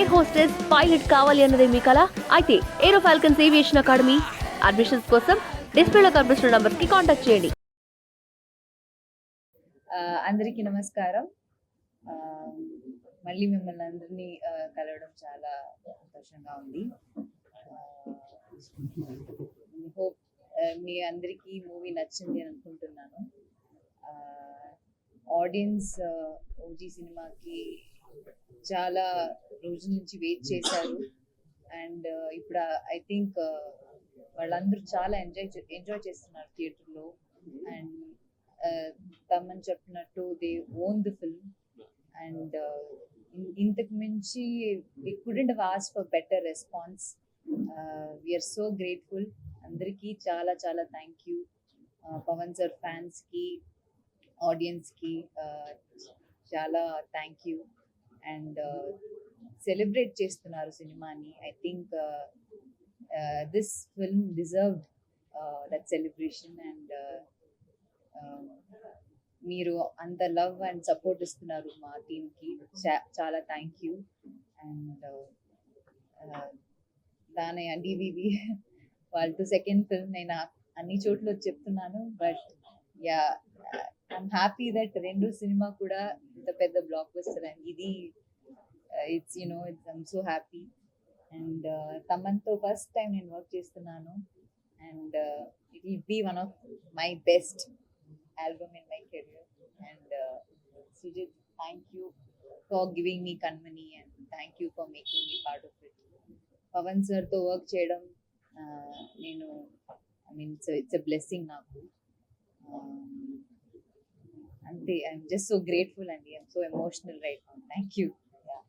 Air hostess pilot కావాలి అన్నదే మీ కల అయితే ఏరో ఫాల్కన్స్ ఏవియేషన్ అకాడమీ అడ్మిషన్స్ కోసం డిస్ప్లేలో కనిపిస్తున్న నంబర్స్ కి కాంటాక్ట్ చేయండి. అందరికీ నమస్కారం. మళ్ళీ మిమ్మల్ని అందరినీ కలవడం చాలా సంతోషంగా ఉంది. హోప్ మీ అందరికీ మూవీ నచ్చింది అని అనుకుంటున్నాను. ఆడియన్స్ ఓజీ సినిమాకి చాలా రోజుల నుంచి వెయిట్ చేశారు అండ్ ఇప్పుడు ఐ థింక్ వాళ్ళందరూ చాలా ఎంజాయ్ చేస్తున్నారు థియేటర్లో. అండ్ తమన్ చెప్పినట్టు they own the film and ఇంతకు మించి we couldn't have asked for better response. We are so grateful. అందరికీ చాలా చాలా థ్యాంక్ యూ. పవన్ సార్ ఫ్యాన్స్కి, ఆడియన్స్కి చాలా థ్యాంక్ యూ. అండ్ సెలబ్రేట్ చేస్తున్నారు సినిమాని. I think this film deserved that celebration. And మీరు అంత లవ్ అండ్ సపోర్ట్ ఇస్తున్నారు మా టీమ్కి. చాలా thank you. And Danayya DVV వాళ్ళతో సెకండ్ ఫిల్మ్ నేను అన్ని చోట్ల చెప్తున్నాను. But yeah, I'm happy that రెండు సినిమా కూడా ఇంత పెద్ద బ్లాక్ బస్టర్ అండ్ ఇది it's I'm so happy. And తమన్తో ఫస్ట్ టైం నేను వర్క్ చేస్తున్నాను and it will be one of my best album in my career. And Sujit, thank you for giving me Kanmani and thank you for making me part of it. Pavan sir to work cheyadam it's a blessing naaku. Ante I'm just so grateful and I'm so emotional right now. Thank you. Yeah.